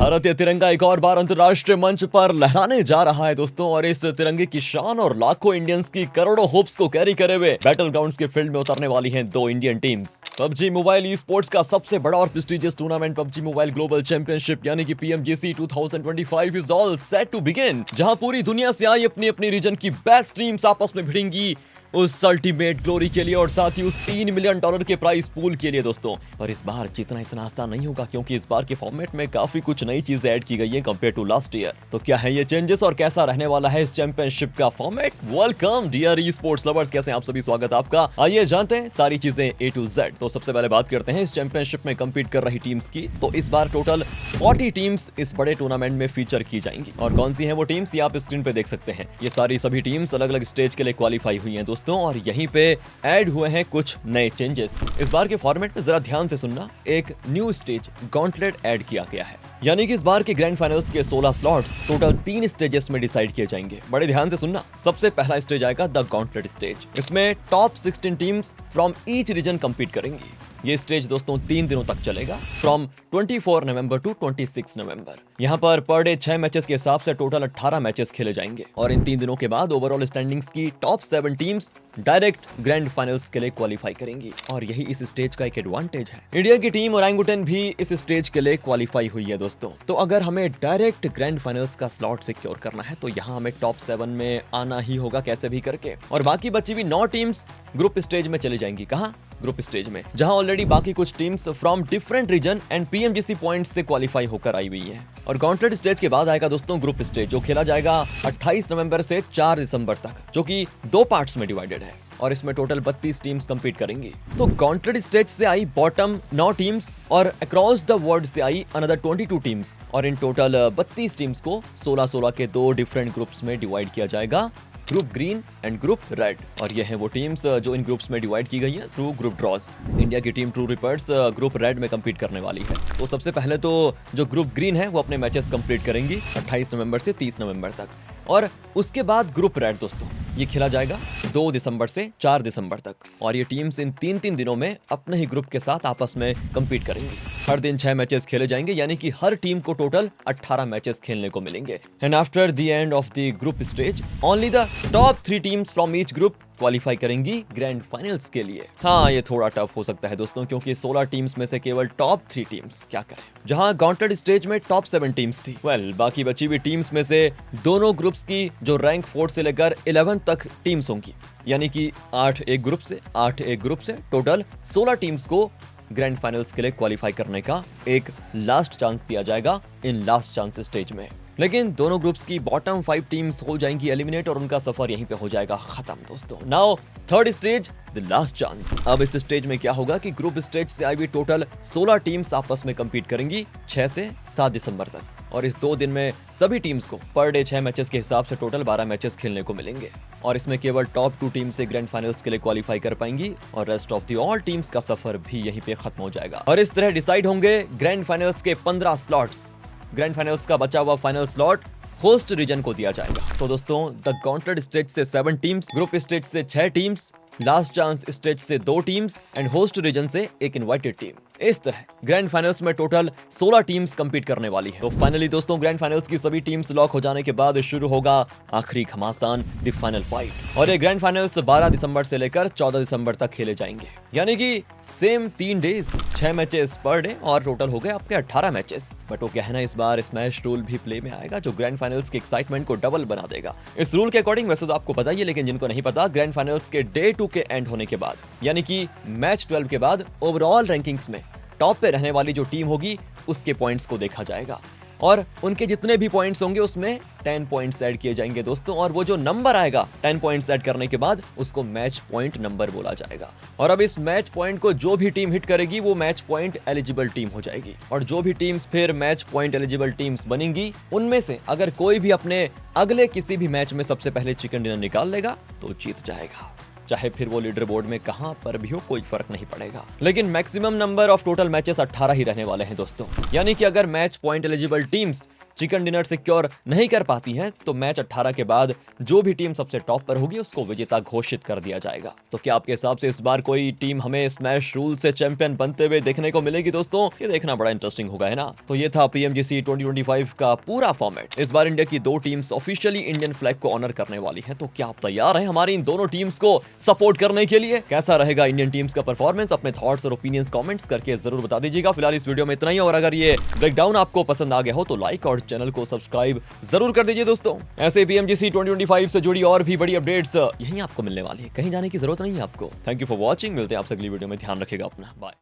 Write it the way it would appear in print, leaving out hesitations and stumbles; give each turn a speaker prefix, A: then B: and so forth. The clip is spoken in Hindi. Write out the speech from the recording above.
A: भारतीय तिरंगा एक और बार अंतर्राष्ट्रीय मंच पर लहराने जा रहा है दोस्तों, और इस तिरंगे की शान और लाखों इंडियंस की करोड़ों होप्स को कैरी करे हुए बैटल ग्राउंड्स के फील्ड में उतरने वाली हैं दो Indian teams. PUBG mobile esports का सबसे बड़ा और prestigious tournament PUBG mobile global championship यानी कि PMGC 2025 is all set to begin, जहां पूरी दुनिया से आई अपनी अपनी रीजन की बेस्ट टीम्स आपस में भिड़ेंगी उस अल्टीमेट ग्लोरी के लिए और साथ ही उस $3 मिलियन के प्राइस पूल के लिए दोस्तों। और इस बार जीतना इतना आसान नहीं होगा, क्योंकि इस बार के फॉर्मेट में काफी कुछ नई चीजें ऐड की गई है कंपेयर टू लास्ट ईयर। तो क्या है ये चेंजेस और कैसा रहने वाला है इस चैंपियनशिप का format? Welcome dear esports lovers, कैसे आप सभी, स्वागत आपका। आइए जानते हैं सारी चीजें A to Z। तो सबसे पहले बात करते हैं इस चैंपियनशिप में कम्पीट कर रही टीम्स की। तो इस बार टोटल 40 टीम्स इस बड़े टूर्नामेंट में फीचर की जाएंगी, और कौन सी है वो टीम्स ये आप स्क्रीन पे देख सकते हैं। ये सारी सभी टीम्स अलग अलग स्टेज के लिए क्वालिफाई हुई है दोस्तों, और यहीं पे ऐड हुए हैं कुछ नए चेंजेस। इस बार के फॉर्मेट में जरा ध्यान से सुनना, एक न्यू स्टेज गॉन्टलेट ऐड किया गया है, यानी कि इस बार के ग्रैंड फाइनल्स के 16 स्लॉट्स टोटल 3 स्टेजेस में डिसाइड किए जाएंगे। बड़े ध्यान से सुनना, सबसे पहला स्टेज आएगा द गॉन्टलेट स्टेज। इसमें top 16 teams from each reason compete करेंगी। ये स्टेज दोस्तों 3 दिनों तक चलेगा, फ्रॉम 24 नवंबर टू 26 नवंबर। यहाँ पर पर डे 6 मैचेस के हिसाब से टोटल 18 मैचेस खेले जाएंगे, और इन 3 दिनों के बाद ओवरऑल स्टैंडिंग्स की top 7 teams direct grand finals के लिए क्वालिफाई करेंगी, और यही इस स्टेज का एक एडवांटेज है। इंडिया की टीम ओरंगुटन भी इस स्टेज के लिए क्वालिफाई हुई है दोस्तों। तो अगर हमें डायरेक्ट ग्रैंड फाइनल्स का स्लॉट सिक्योर करना है तो यहाँ हमें टॉप 7 में आना ही होगा कैसे भी करके, और बाकी बची हुई 9 टीम्स ग्रुप स्टेज में चली जाएंगी। कहाँ? ग्रुप स्टेज में, जहां ऑलरेडी बाकी कुछ teams from different region and PMGC points से क्वालिफाई होकर आई हुई है। और गॉन्टलेट स्टेज के बाद आएगा दोस्तों ग्रुप स्टेज, जो खेला जाएगा 28 नवंबर से 4 दिसंबर तक, जो कि 2 पार्ट्स में डिवाइडेड है, और इसमें टोटल 32 टीम्स कंपीट करेंगी। तो गॉन्टलेट स्टेज से आई बॉटम 9 टीम्स, और अक्रॉस द वर्ल्ड से आई अनदर 22 टीम्स, और इन टोटल 32 टीम्स को 16-16 के 2 डिफरेंट ग्रुप्स में डिवाइड किया जाएगा, group green and group red. और ये है वो टीम्स जो इन ग्रुप्स में डिवाइड की गई है थ्रू ग्रुप ड्रॉज। इंडिया की टीम ट्रू रिपर्ट्स ग्रुप रेड में कंपीट करने वाली है। तो सबसे पहले तो जो ग्रुप ग्रीन है वो अपने मैचेस कंप्लीट करेंगी 28 नवंबर से 30 नवंबर तक, और उसके बाद ग्रुप रेड दोस्तों ये खेला जाएगा 2 दिसंबर से 4 दिसंबर तक, और ये टीम्स इन 3 दिनों में अपने ही ग्रुप के साथ आपस में कंपीट करेंगी। हर दिन 6 मैचेस खेले जाएंगे, यानी कि हर टीम को टोटल 18 मैचेस खेलने को मिलेंगे। And after the end of the group stage only the top 3 teams from each group qualify करेंगी ग्रैंड फाइनल्स के लिए। हाँ, ये थोड़ा टफ हो सकता है दोस्तों, क्योंकि 16 टीम्स में से केवल टॉप 3 टीम्स, क्या करें, जहां गॉन्टलेट स्टेज में टॉप 7 टीम्स थी। बाकी बची हुई टीम्स में से दोनों ग्रुप्स की जो रैंक 4 से लेकर 11 तक टीम्स होंगी, यानी कि 8 एक ग्रुप से 8 एक ग्रुप से टोटल 16 टीम्स को ग्रैंड फाइनल्स के लिए क्वालिफाई करने का एक लास्ट चांस दिया जाएगा इन लास्ट चांस स्टेज में। लेकिन दोनों ग्रुप्स की बॉटम 5 टीम्स हो जाएंगी एलिमिनेट, और उनका सफर यहीं पे हो जाएगा खत्म दोस्तों। Now third stage, the last chance. अब इस स्टेज में क्या होगा कि ग्रुप स्टेज से आई हुई टोटल 16 टीम्स आपस में कंपीट करेंगी 6 से 7 दिसंबर तक, और इस 2 दिन में सभी टीम्स को पर डे 6 मैचेस के हिसाब से टोटल 12 मैचेस खेलने को मिलेंगे, और इसमें केवल टॉप 2 टीम से ग्रैंड फाइनल्स के लिए क्वालिफाई कर पाएंगी, और rest of the all teams का सफर भी यहीं पे खत्म हो जाएगा। और इस तरह डिसाइड होंगे ग्रैंड फाइनल्स के 15 स्लॉट्स। ग्रैंड फाइनल्स का बचा हुआ फाइनल स्लॉट होस्ट रीजन को दिया जाएगा। तो दोस्तों द गॉन्टलेट स्टेज से 7 टीम्स, ग्रुप स्टेज से 6 टीम्स, लास्ट चांस स्टेज से 2 टीम्स एंड होस्ट रीजन से एक इनवाइटेड टीम। इस तरह ग्रैंड फाइनल्स में टोटल 16 टीम्स कंपीट करने वाली है। तो फाइनली दोस्तों ग्रैंड फाइनल्स की सभी टीम्स लॉक हो जाने के बाद शुरू होगा आखिरी घमासान, द फाइनल फाइट। और ये ग्रैंड फाइनल्स 12 दिसंबर से लेकर 14 दिसंबर तक खेले जाएंगे, यानी कि same 3 days 6 matches per day, और टोटल हो गए आपके 18 मैचेस। बट वो कहना इस बार स्मैश रूल भी प्ले में आएगा, जो ग्रैंड फाइनल्स के एक्साइटमेंट को डबल बना देगा। इस रूल के अकॉर्डिंग वैसे तो आपको पता ही है, लेकिन जिनको नहीं पता, ग्रैंड फाइनल्स के डे 2 के एंड होने के बाद, यानी कि मैच 12 के बाद ओवरऑल रैंकिंग्स में टॉप पे रहने वाली जो टीम होगी उसके पॉइंट्स को देखा जाएगा, और उनके जितने भी पॉइंट्स होंगे उसमें 10 पॉइंट्स ऐड किए जाएंगे दोस्तों, और वो जो नंबर आएगा 10 पॉइंट्स ऐड करने के बाद उसको मैच पॉइंट नंबर बोला जाएगा। और अब इस मैच पॉइंट को जो भी टीम हिट करेगी वो मैच पॉइंट एलिजिबल टीम हो जाएगी, और जो भी टीम्स फिर मैच पॉइंट एलिजिबल टीम्स बनेंगी उनमें से अगर कोई भी अपने अगले किसी भी मैच में सबसे पहले चिकन डिनर निकाल लेगा तो जीत जाएगा, चाहे फिर वो लीडर बोर्ड में कहां पर भी हो, कोई फर्क नहीं पड़ेगा। लेकिन maximum number of total matches 18 ही रहने वाले हैं दोस्तों, यानी कि अगर match point eligible teams chicken dinner secure नहीं कर पाती हैं तो मैच 18 के बाद जो भी टीम सबसे टॉप पर होगी उसको विजेता घोषित कर दिया जाएगा। तो क्या आपके हिसाब से इस बार कोई टीम हमें स्मैश रूल से चैंपियन बनते हुए देखने को मिलेगी दोस्तों? ये देखना बड़ा इंटरेस्टिंग होगा, है ना? तो ये था पीएमजीसी 2025 का पूरा फॉर्मेट। इस बार इंडिया की 2 टीम्स ऑफिशियली इंडियन फ्लैग को ऑनर करने वाली हैं। तो क्या आप तैयार हैं हमारी इन दोनों टीम्स को सपोर्ट करने के लिए? कैसा रहेगा इंडियन टीम्स का परफॉर्मेंस? अपने थॉट्स और ओपिनियंस कमेंट्स करके जरूर बता दीजिएगा। फिलहाल इस वीडियो में इतना ही, और अगर ये ब्रेकडाउन आपको पसंद आ गया हो तो लाइक और चैनल को सब्सक्राइब जरूर कर दीजिए दोस्तों। ऐसे पीएमजीसी 2025 से जुड़ी और भी बड़ी अपडेट्स यहीं आपको मिलने वाली है, कहीं जाने की जरूरत नहीं है आपको। थैंक यू फॉर वॉचिंग, मिलते हैं आपसे अगली वीडियो में। ध्यान रखिएगा अपना, बाय।